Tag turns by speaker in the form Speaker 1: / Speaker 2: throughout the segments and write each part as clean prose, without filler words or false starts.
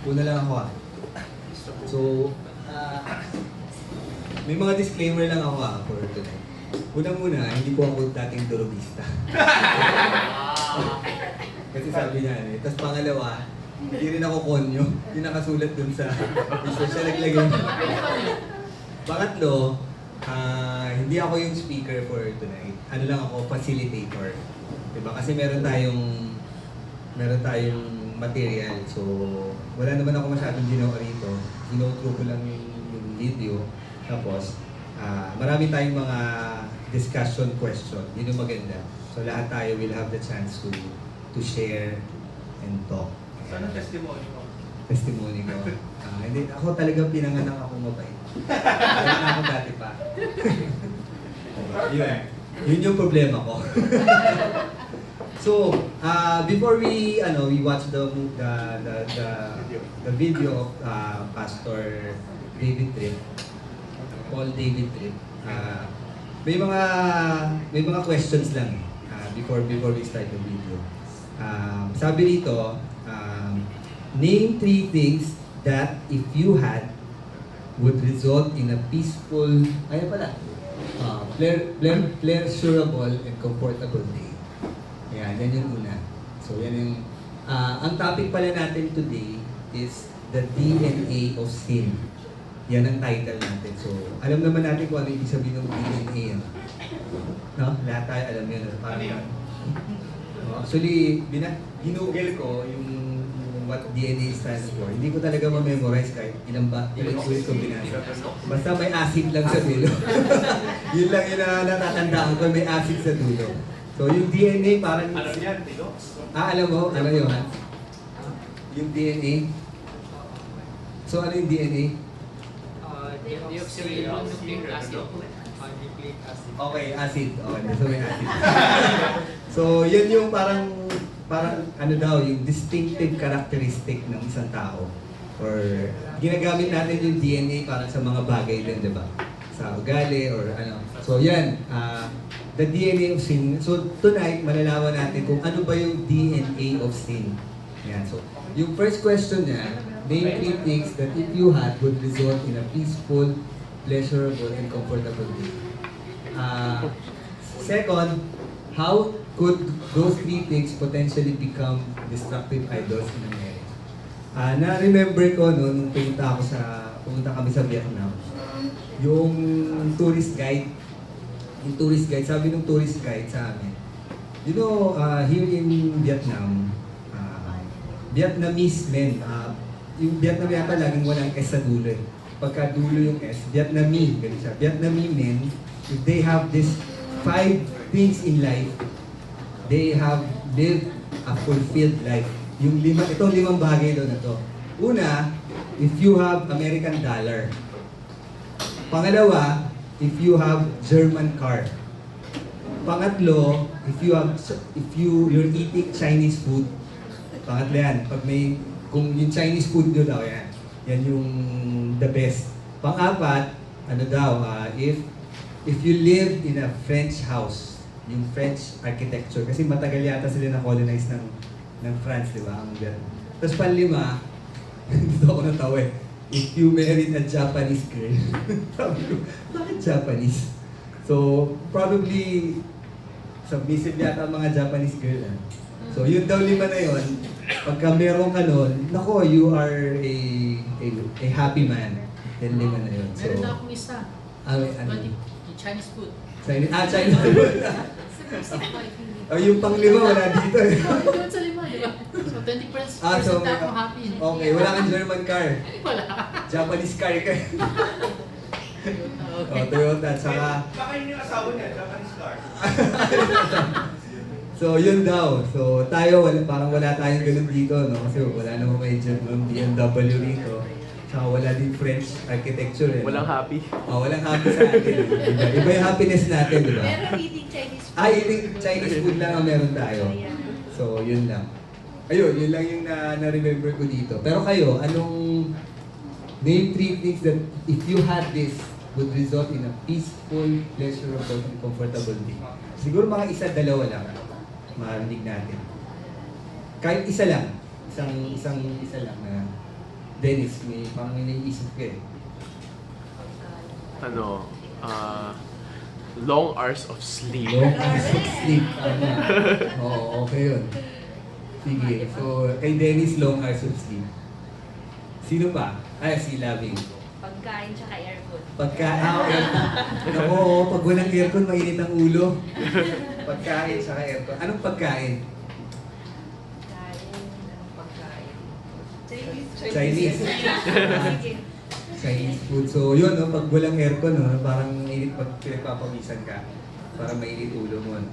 Speaker 1: Una lang ako So, may mga disclaimer lang ako for tonight. Unang-una, hindi po ako dating durugista. Kasi sabi niya Tapos pangalawa, hindi rin ako konyo. Yung nakasulat dun sa business siya naglagay. Pangatlo, hindi ako yung speaker for tonight. Ano lang ako, facilitator. Diba? Kasi meron tayong material. So, wala naman ako masyadong ginawa rito. Gino-through ko lang yung video. Tapos, marami tayong mga discussion question. Yun yung maganda. So, lahat tayo will have the chance to share and talk.
Speaker 2: Saan ang testimony mo?
Speaker 1: Testimony ko. Hindi, ako talagang pinanganak akong mabait. Kaya na ako dati pa. Yun yung problema ko. So, before we watch the video of Pastor David Tripp, Paul David Tripp, may mga questions lang before we start the video. Sabi rito, name 3 things that if you had would result in a peaceful, pleasurable and comfortable day. Yan yung una. So yan yung, ang topic pala natin today is the DNA of sin. Yan ang title natin. So, alam naman natin kung ano ibig sabihin ng DNA. No? Lahat tayo alam yun. Ano yan? Actually, ginugel ko yung what DNA stands for. Hindi ko talaga ma-memorize kahit ilang ulit ko binasa. Basta may acid lang sa dulo. Yun lang yung natatandaan ko, may acid sa dulo. So, yung DNA parang...
Speaker 2: Ano yan, Tilo?
Speaker 1: alam mo? Ano yun, ha? Yung DNA? So, ano yung DNA?
Speaker 3: Deoxyribonucleic acid.
Speaker 1: Okay, acid. Okay, so may acid. So, yan yung parang ano daw, yung distinctive characteristic ng isang tao. Or ginagamit natin yung DNA para sa mga bagay din, di ba? Sa ugali or ano. So, yan. The DNA of sin. So, tonight, malalaman natin kung ano ba yung DNA of sin. Yan. So, yung first question niya, name 3 things that if you had would result in a peaceful, pleasurable, and comfortable day. Second, how could those 3 things potentially become destructive idols in a marriage? Na-remember ko nung pumunta kami sa Vietnam, yung tourist guide, sabi ng tourist guide sa amin, you know, here in Vietnam, Vietnamese men, yung Vietnam yata laging walang S sa dulo eh. Pagka dulo yung S, Vietnamese, ganun siya. Vietnamese men, if they have these 5 things in life, they have lived a fulfilled life. Itong 5 bagay doon na to. Una, if you have American dollar. Pangalawa, if you have German car. Pangatlo, you're eating Chinese food. Pangatlo yan, kung yung Chinese food nyo daw yan, yan yung the best. Pang-apat, if you live in a French house, yung French architecture, kasi matagal yata sila na-colonize ng France, di ba? Tapos panlima, dito ako natawa eh, if you married a Japanese girl, sabi ko, bakit Japanese? So, probably, submissive yata ang mga Japanese girl. So, yun daw 5 na yun. Pagka meron ka nun, nako, you are a happy man. Then 5 na yun. So,
Speaker 3: Meron na akong isa.
Speaker 1: ano?
Speaker 3: Yung Chinese food.
Speaker 1: Chinese food. Yung pang-5 wala dito eh.
Speaker 3: Doon sa 5, di ba? So 20%
Speaker 1: So,
Speaker 3: ako happy.
Speaker 1: okay, wala kang German car.
Speaker 3: Wala.
Speaker 1: Japanese car ka.
Speaker 3: Okay.
Speaker 1: Toyota, tsaka...
Speaker 2: Baka yun yung asawa niya, Japanese car.
Speaker 1: So, yun daw. So, tayo, parang wala tayong ganun dito, no? Kasi wala namang may BMW rito. Tsaka wala din French architecture, eh.
Speaker 4: Walang happy.
Speaker 1: Walang happy sa atin. Iba yung happiness natin, di ba?
Speaker 5: Pero eating Chinese food.
Speaker 1: Eating Chinese food lang ang meron tayo. So, yun lang. Ayun, yun lang yung na-remember ko dito. Pero kayo, anong name 3 things that if you had this would result in a peaceful, pleasurable, and comfortable day? Siguro mga 1-2 lang marinig natin. Kahit isa lang. Isa lang na Dennis, parang may naiisip ka eh.
Speaker 4: Long hours of sleep.
Speaker 1: Long hours of sleep. Tama. Oo, okay yun. Sige. So, kay Dennis, long hours of sleep. Sino pa? Ay, si Loving.
Speaker 5: Pagkain tsaka aircon.
Speaker 1: Pagkain. Ako, pag walang aircon, mainit ang ulo. Pagkain sa aircon. Anong pagkain?
Speaker 5: Anong pagkain?
Speaker 1: Chinese. Chinese food. So, yun, no, pag walang aircon, no, parang mainit pag pinagpapawisan ka. Parang mainit ulo mo. No?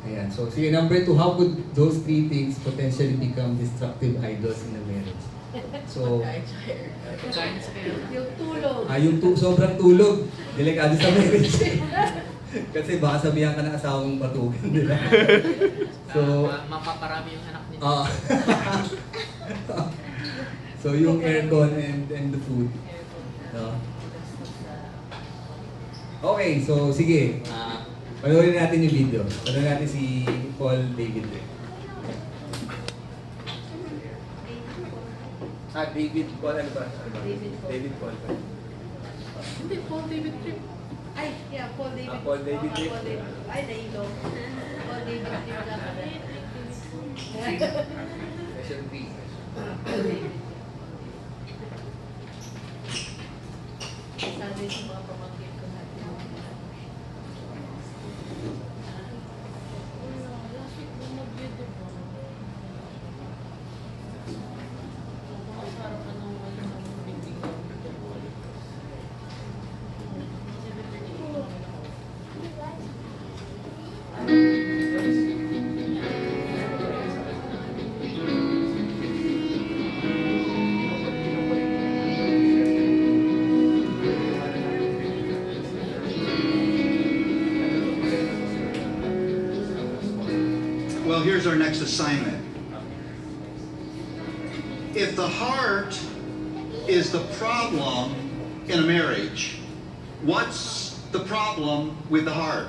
Speaker 1: Ayan. So, sige, number 2, how could those 3 things potentially become destructive idols in a marriage? So,
Speaker 3: Pagkain sa kayo.
Speaker 5: Yung tulog.
Speaker 1: yung sobrang tulog, delikado sa marriage. Kasi baka sabihan ka ng asawang patugan nila. So,
Speaker 3: Mapaparami yung anak nila.
Speaker 1: So, yung aircon and the food. No? Okay, so sige. Panoorin natin yung video. Panoorin natin si Paul David. David Paul, ano ba?
Speaker 5: David Paul.
Speaker 1: David Paul.
Speaker 3: Hindi, Paul David Tripp.
Speaker 5: Ay, yeah, Paul David.
Speaker 1: Paul David
Speaker 5: Oo,
Speaker 1: Tripp.
Speaker 5: Paul David. Ay, nailo. Paul David Tripp na pala.
Speaker 1: Session 3.
Speaker 5: Paul David. Sabi sa mga pamangkin ko natin.
Speaker 6: Well, here's our next assignment. If the heart is the problem in a marriage, what's the problem with the heart?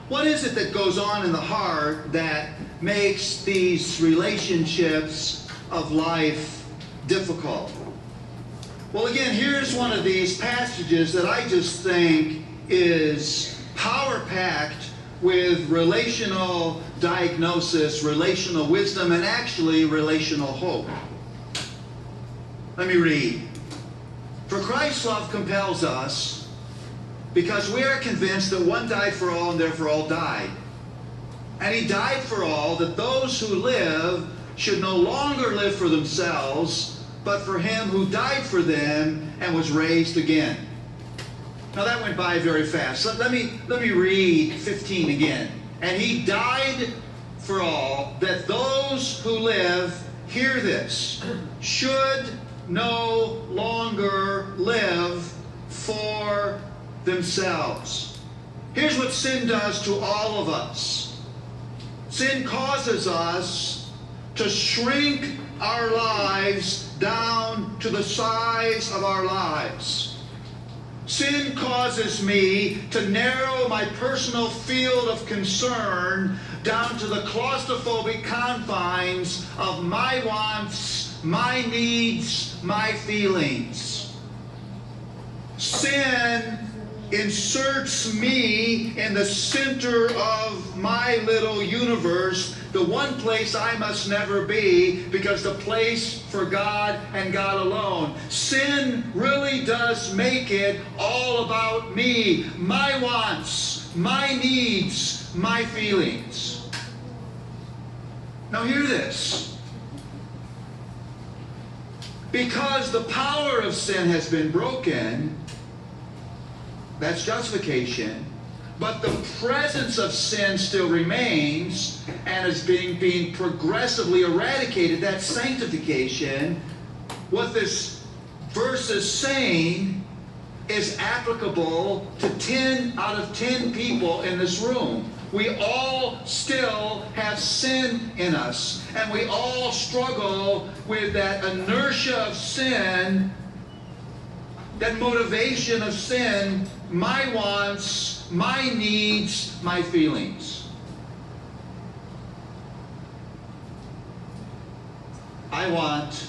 Speaker 6: What is it that goes on in the heart that makes these relationships of life difficult? Well, again, here's one of these passages that I just think is power-packed with relational diagnosis, relational wisdom, and actually relational hope. Let me read. For Christ's love compels us, because we are convinced that one died for all and therefore all died. And he died for all, that those who live should no longer live for themselves, but for him who died for them and was raised again. Now that went by very fast. Let me read 15 again. And he died for all, that those who live, hear this, should no longer live for themselves. Here's what sin does to all of us. Sin causes us to shrink our lives down to the size of our lives. Sin causes me to narrow my personal field of concern down to the claustrophobic confines of my wants, my needs, my feelings. Sin inserts me in the center of my little universe, the one place I must never be, because the place for God and God alone. Sin really does make it all about me, my wants, my needs, my feelings. Now hear this. Because the power of sin has been broken, that's justification. But the presence of sin still remains and is being progressively eradicated. That's sanctification. What this verse is saying is applicable to 10 out of 10 people in this room. We all still have sin in us, and we all struggle with that inertia of sin, that motivation of sin, my wants, my needs, my feelings. I want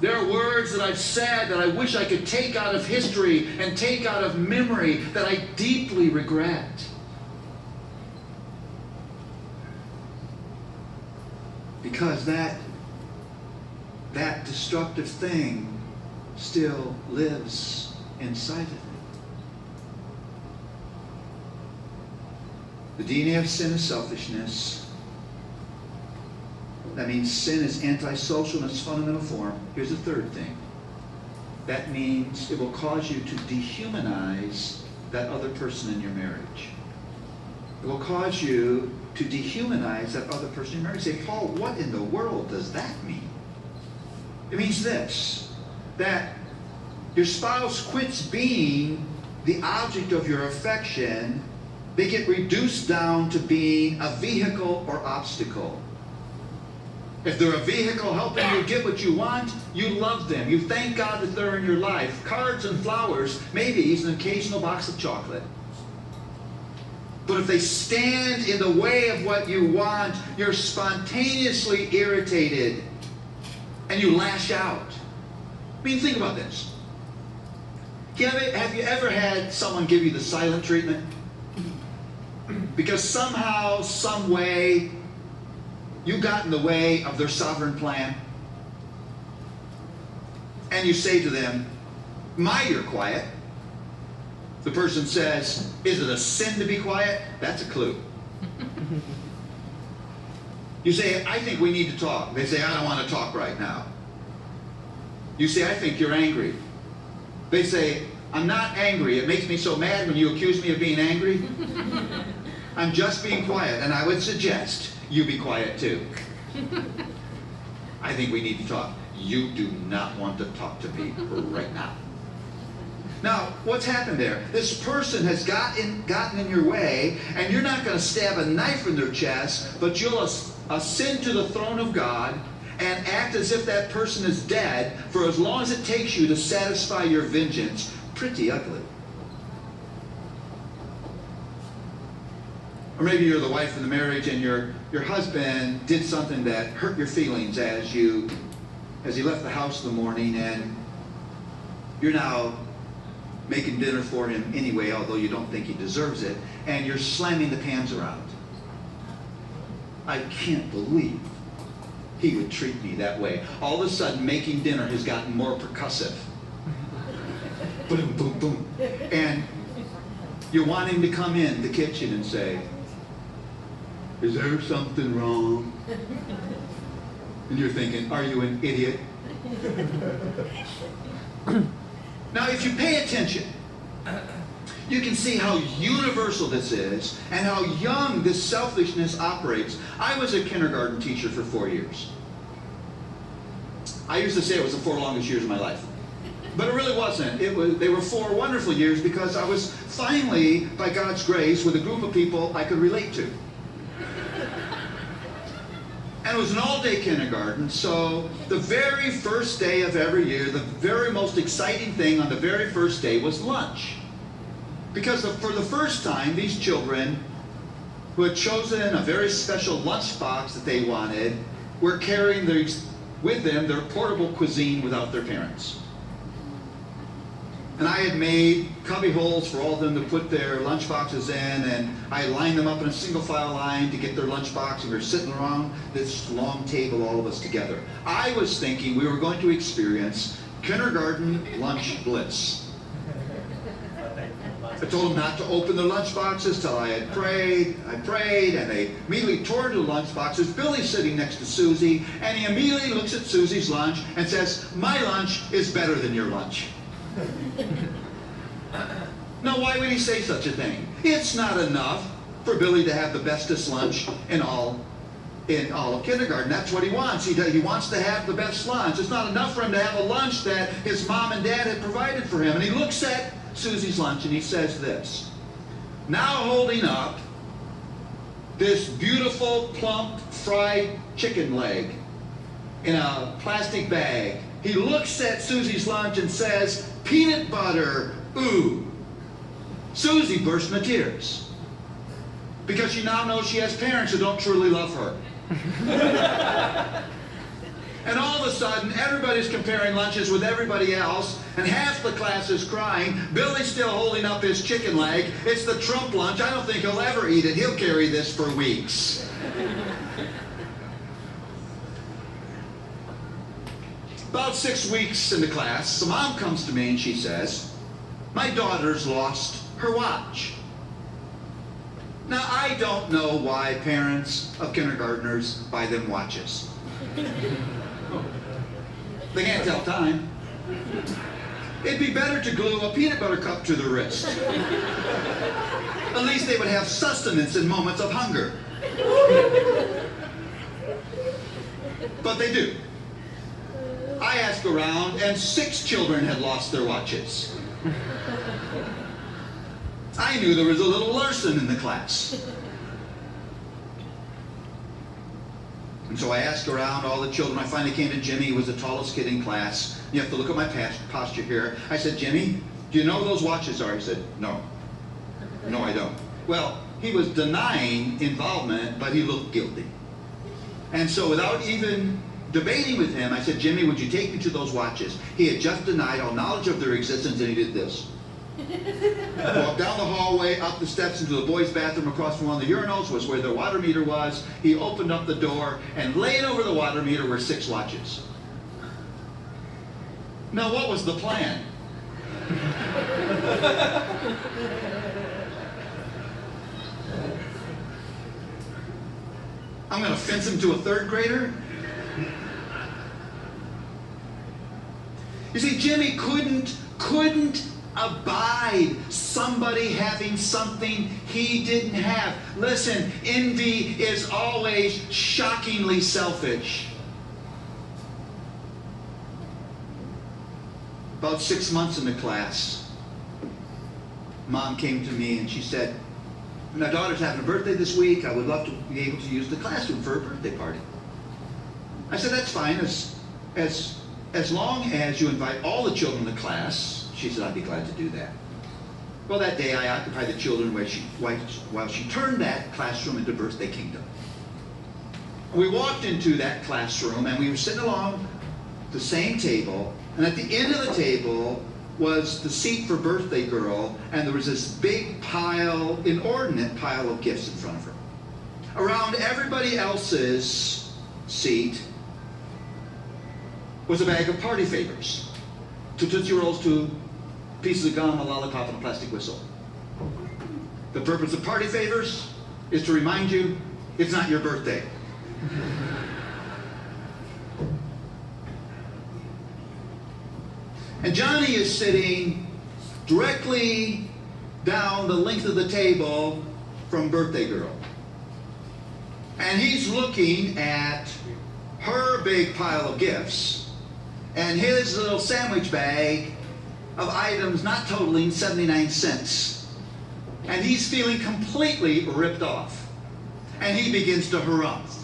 Speaker 6: There are words that I've said that I wish I could take out of history and take out of memory that I deeply regret. Because that destructive thing still lives inside of me. The DNA of sin is selfishness. That means sin is antisocial in its fundamental form. Here's the third thing. That means it will cause you to dehumanize that other person in your marriage. It will cause you to dehumanize that other person in your marriage. You say, Paul, what in the world does that mean? It means this, that your spouse quits being the object of your affection. They get reduced down to being a vehicle or obstacle. If they're a vehicle helping you get what you want, you love them. You thank God that they're in your life. Cards and flowers, maybe an occasional box of chocolate. But if they stand in the way of what you want, you're spontaneously irritated and you lash out. I mean, think about this. Have you ever had someone give you the silent treatment? Because somehow, some way, you got in the way of their sovereign plan. And you say to them, "My, you're quiet." The person says, "Is it a sin to be quiet?" That's a clue. You say, "I think we need to talk." They say, "I don't want to talk right now." You say, "I think you're angry." They say, "I'm not angry. It makes me so mad when you accuse me of being angry. I'm just being quiet, and I would suggest you be quiet too." "I think we need to talk." "You do not want to talk to me right now." Now, what's happened there? This person has gotten in your way, and you're not going to stab a knife in their chest, but you'll ascend to the throne of God and act as if that person is dead for as long as it takes you to satisfy your vengeance. Pretty ugly. Or maybe you're the wife in the marriage and your husband did something that hurt your feelings as he left the house in the morning, and you're now making dinner for him anyway, although you don't think he deserves it, and you're slamming the pans around. "I can't believe he would treat me that way." All of a sudden, making dinner has gotten more percussive. Boom, boom, boom. And you want him to come in the kitchen and say, "Is there something wrong?" And you're thinking, "Are you an idiot?" Now, if you pay attention, you can see how universal this is and how young this selfishness operates. I was a kindergarten teacher for 4 years. I used to say it was the 4 longest years of my life. But it really wasn't. They were 4 wonderful years because I was finally, by God's grace, with a group of people I could relate to. And it was an all-day kindergarten, so the very first day of every year, the very most exciting thing on the very first day was lunch. Because for the first time, these children who had chosen a very special lunchbox that they wanted were carrying with them their portable cuisine without their parents. And I had made cubby holes for all of them to put their lunch boxes in, and I lined them up in a single file line to get their lunch box, and we were sitting around this long table, all of us together. I was thinking we were going to experience kindergarten lunch bliss. I told them not to open their lunch boxes till I had prayed. I prayed, and they immediately tore into the lunch boxes. Billy's sitting next to Susie, and he immediately looks at Susie's lunch and says, "My lunch is better than your lunch." Now, why would he say such a thing? It's not enough for Billy to have the bestest lunch in all of kindergarten. That's what he wants. He wants to have the best lunch. It's not enough for him to have a lunch that his mom and dad had provided for him. And he looks at Susie's lunch and he says this, now holding up this beautiful, plump, fried chicken leg in a plastic bag. He looks at Susie's lunch and says, "Peanut butter, ooh." Susie burst into tears because she now knows she has parents who don't truly love her. And all of a sudden, everybody's comparing lunches with everybody else, and half the class is crying. Billy's still holding up his chicken leg. It's the Trump lunch. I don't think he'll ever eat it. He'll carry this for weeks. About 6 weeks in the class, the mom comes to me and she says, "My daughter's lost her watch." Now, I don't know why parents of kindergartners buy them watches. They can't tell time. It'd be better to glue a peanut butter cup to the wrist. At least they would have sustenance in moments of hunger. But they do. I asked around, and 6 children had lost their watches. I knew there was a little Larson in the class. And so I asked around all the children. I finally came to Jimmy. He was the tallest kid in class. You have to look at my posture here. I said, "Jimmy, do you know who those watches are?" He said, "No. No, I don't." Well, he was denying involvement, but he looked guilty. And so without even debating with him, I said, "Jimmy, would you take me to those watches?" He had just denied all knowledge of their existence, and he did this. Walked down the hallway, up the steps into the boys' bathroom. Across from one of the urinals was where the water meter was. He opened up the door, and laying over the water meter were 6 watches. Now, what was the plan? I'm going to fence him to a 3rd grader? You see, Jimmy couldn't abide somebody having something he didn't have. Listen, envy is always shockingly selfish. About 6 months in the class, Mom came to me and she said, "My daughter's having a birthday this week. I would love to be able to use the classroom for a birthday party." I said, "That's fine, as long as you invite all the children in the class." She said, "I'd be glad to do that." Well, that day I occupied the children while she turned that classroom into birthday kingdom. We walked into that classroom and we were sitting along the same table, and at the end of the table was the seat for birthday girl, and there was this big pile, inordinate pile of gifts in front of her. Around everybody else's seat was a bag of party favors. 2 Tootsie Rolls, 2 pieces of gum, a lollipop, and a plastic whistle. The purpose of party favors is to remind you it's not your birthday. And Johnny is sitting directly down the length of the table from birthday girl. And he's looking at her big pile of gifts and his little sandwich bag of items not totaling 79 cents. And he's feeling completely ripped off. And he begins to harumph.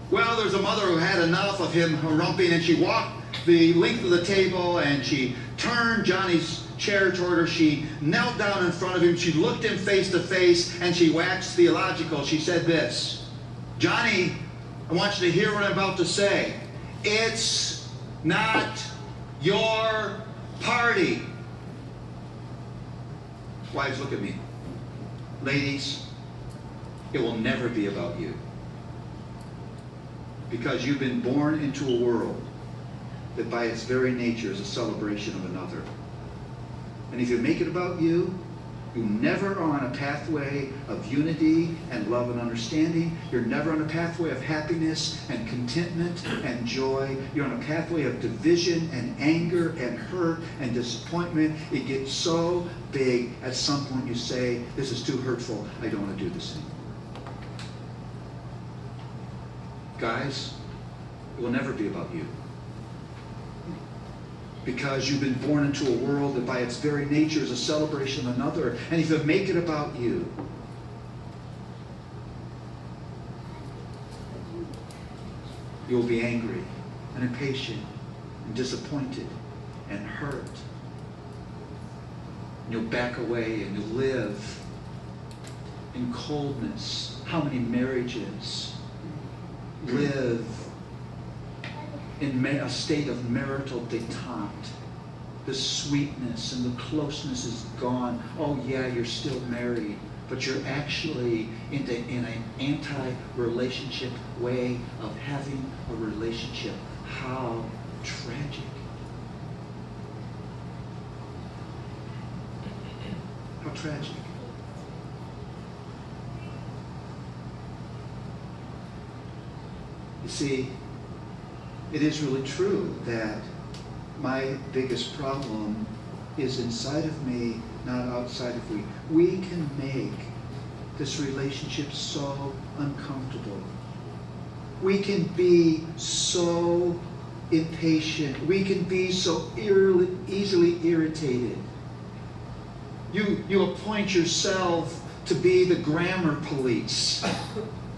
Speaker 6: Well, there's a mother who had enough of him harumping, and she walked the length of the table and she turned Johnny's chair toward her. She knelt down in front of him. She looked him face to face and she waxed theological. She said this, "Johnny, I want you to hear what I'm about to say. It's not your party." Wives, look at me. Ladies, it will never be about you. Because you've been born into a world that by its very nature is a celebration of another. And if you make it about you, you never are on a pathway of unity and love and understanding. You're never on a pathway of happiness and contentment and joy. You're on a pathway of division and anger and hurt and disappointment. It gets so big, at some point you say, "This is too hurtful. I don't want to do this anymore." Guys, it will never be about you. Because you've been born into a world that by its very nature is a celebration of another. And if you make it about you, you'll be angry and impatient and disappointed and hurt. you'll back away and you'll live in coldness. How many marriages live in a state of marital detente? The sweetness and the closeness is gone. Oh yeah, you're still married, but you're actually in an anti-relationship way of having a relationship. How tragic. How tragic. You see, it is really true that my biggest problem is inside of me, not outside of me. We can make this relationship so uncomfortable. We can be so impatient. We can be so easily irritated. You appoint yourself to be the grammar police.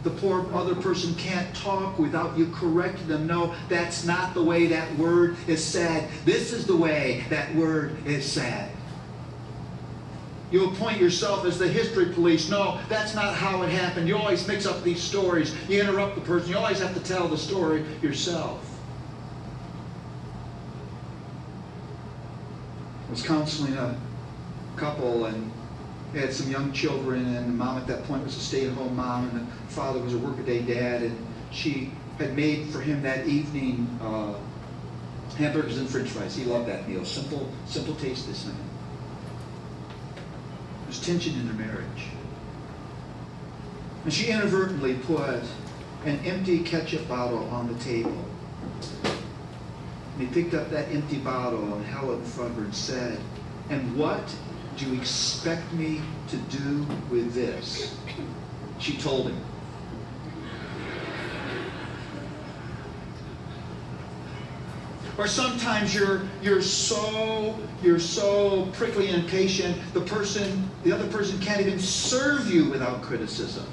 Speaker 6: The poor other person can't talk without you correcting them. No, that's not the way that word is said. This is the way that word is said. You appoint yourself as the history police. No, that's not how it happened. You always mix up these stories. You interrupt the person. You always have to tell the story yourself. I was counseling a couple, and they had some young children, and the mom at that point was a stay-at-home mom, and the father was a workaday dad, and she had made for him that evening hamburgers and french fries. He loved that meal. Simple taste this night. There's tension in their marriage. And she inadvertently put an empty ketchup bottle on the table. And he picked up that empty bottle and held it in front of her and said, "And what do you expect me to do with this?" She told him. Or sometimes you're so prickly and impatient, the other person can't even serve you without criticism.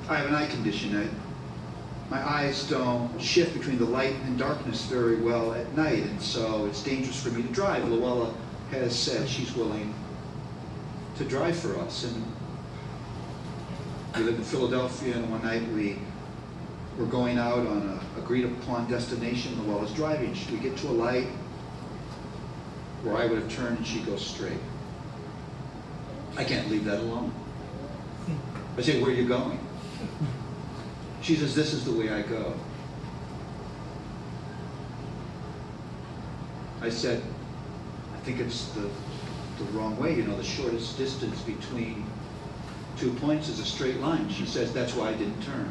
Speaker 6: I have an eye condition. My eyes don't shift between the light and darkness very well at night, and so it's dangerous for me to drive. Luella has said she's willing to drive for us, and we live in Philadelphia, and one night we were going out on a agreed-upon destination. Luella's driving. We get to a light where I would have turned, and she goes straight. I can't leave that alone. I say, "Where are you going?" She says, "This is the way I go." I said, "I think it's the wrong way. You know, the shortest distance between 2 points is a straight line." She says, "That's why I didn't turn."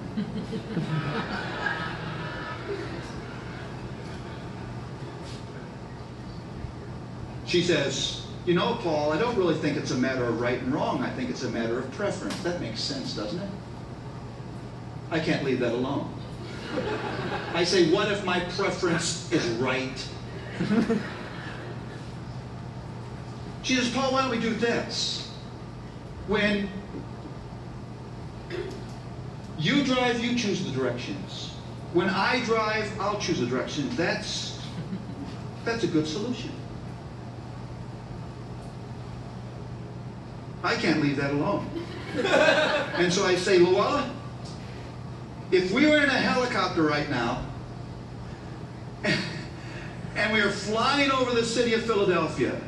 Speaker 6: She says, "You know, Paul, I don't really think it's a matter of right and wrong. I think it's a matter of preference." That makes sense, doesn't it? I can't leave that alone. I say, "What if my preference is right?" She says, "Paul, why don't we do this? When you drive, you choose the directions. When I drive, I'll choose the directions. That's a good solution." I can't leave that alone. And so I say, "Luella, if we were in a helicopter right now, and we were flying over the city of Philadelphia,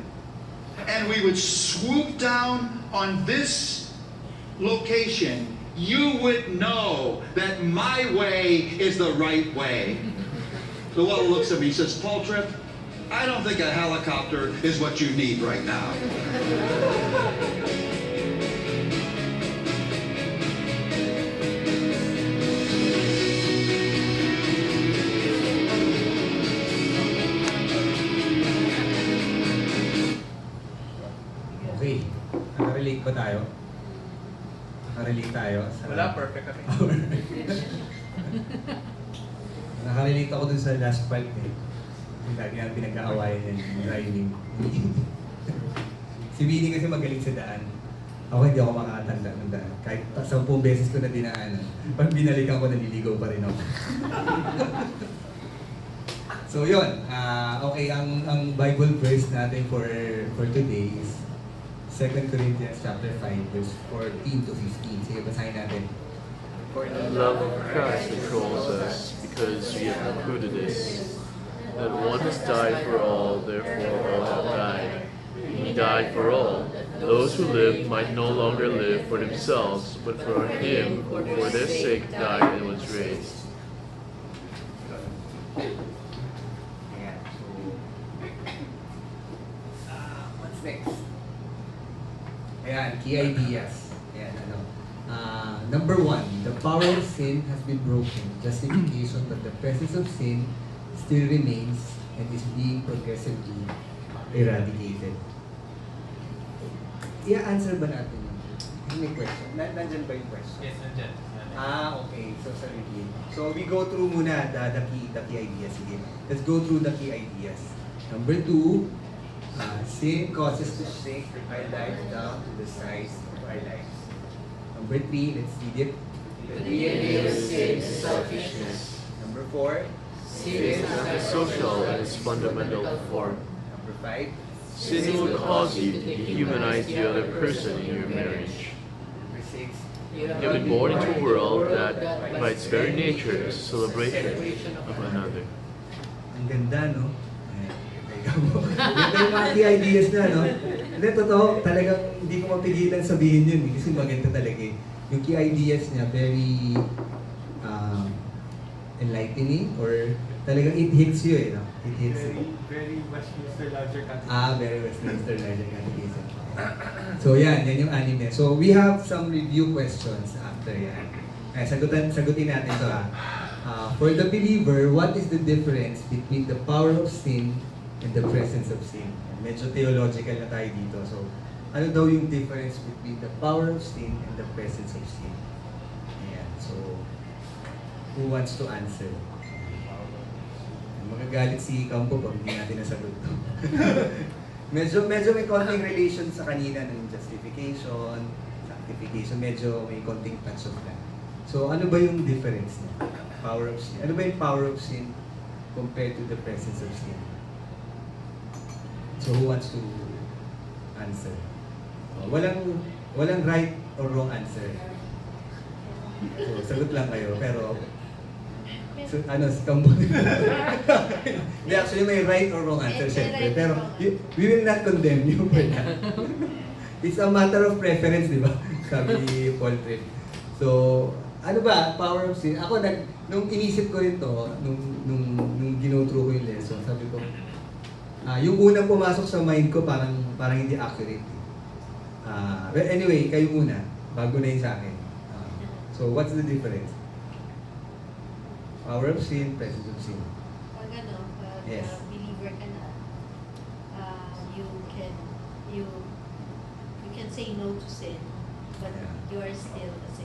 Speaker 6: and we would swoop down on this location, you would know that my way is the right way." Luella looks at me and says, "Paul Tripp, I don't think a helicopter is what you need right now."
Speaker 1: Okay. Nakarelate ba tayo? Nakarelate tayo sa...
Speaker 2: Wala, perfect kami.
Speaker 1: Nakarelate ako dun sa last part eh. Yung lagi nga pinag-aawayan yung driving. Si Winnie kasi magaling sa daan. Ako hindi ako makakatanda ng daan. Kahit 10 beses ko na dinaanan. Pag binalikan ko, naliligaw pa rin ako. So yun, okay, ang Bible verse natin for today is 2 Corinthians chapter 5 verse 14 to 15. Sige, basahin natin.
Speaker 4: For the love of Christ controls us, because we have concluded this, that one has died for all, therefore all have died. He died for all. Those who live might no longer live for themselves, but for him who for their sake died and was raised.
Speaker 1: Ayan, so, what's next? Ayan, key ideas. Ayan, ano. Number 1, the power of sin has been broken. Justification that the presence of sin still remains and is being progressively eradicated. I-answer ba natin yun? May question. Nandyan ba yung question?
Speaker 2: Yes, nandyan.
Speaker 1: Okay. So, sa review. So, we go through muna the key ideas. Sige. Let's go through the key ideas. Number 2, sin causes to shrink our lives down to the size of our lives. Number 3, let's read it.
Speaker 3: The DNA of sin is selfishness.
Speaker 1: Number 4.
Speaker 3: Sin is
Speaker 4: Antisocial in its fundamental form.
Speaker 1: Number 5.
Speaker 4: Sin will cause you to dehumanize the other person in your marriage.
Speaker 1: Number 6.
Speaker 4: You have been born into a world that, by its very nature, is a celebration of another.
Speaker 1: Ang ganda, no? Ganda yung mga key ideas na, no? Hindi, totoo, talagang hindi ko mapigilan sabihin yun, kasi maganda talaga eh. Yung key ideas niya, very enlightening, or talagang it hits you eh, no? It hits you.
Speaker 2: Very Westminster Larger Catechism.
Speaker 1: Very Westminster Larger Catechism. So yan yung anime. So we have some review questions after yan. Sagutin natin ito for the believer, what is the difference between the power of sin and the presence of sin? Medyo theological na tayo dito. So ano daw yung difference between the power of sin and the presence of sin? Ayan. So who wants to answer? Magagalit si Campo pag hindi natin nasagot to. medyo may konting relation sa kanina ng justification, sanctification, medyo may konting touch of that. So ano ba yung difference niya? Power of sin. Ano ba yung power of sin compared to the presence of sin? So who wants to answer? Walang right or wrong answer. So sagot lang kayo, pero so, si Campo. Hindi, actually may right or wrong answer, syempre. Pero we will not condemn you for that. It's a matter of preference, di ba? Sabi Paul Tripp. So, ano ba, power of sin? Ako, nung inisip ko rin to, nung ginotro ko yung lesson, sabi ko, yung unang pumasok sa mind ko, parang hindi accurate. But anyway, kayo muna, bago na yun sa akin. So, what's the difference? Power of sin, presence of sin.
Speaker 5: Pag
Speaker 1: Yes.
Speaker 5: believer ka na, you can say no to sin, but
Speaker 1: Yeah.
Speaker 5: you are still a sinner.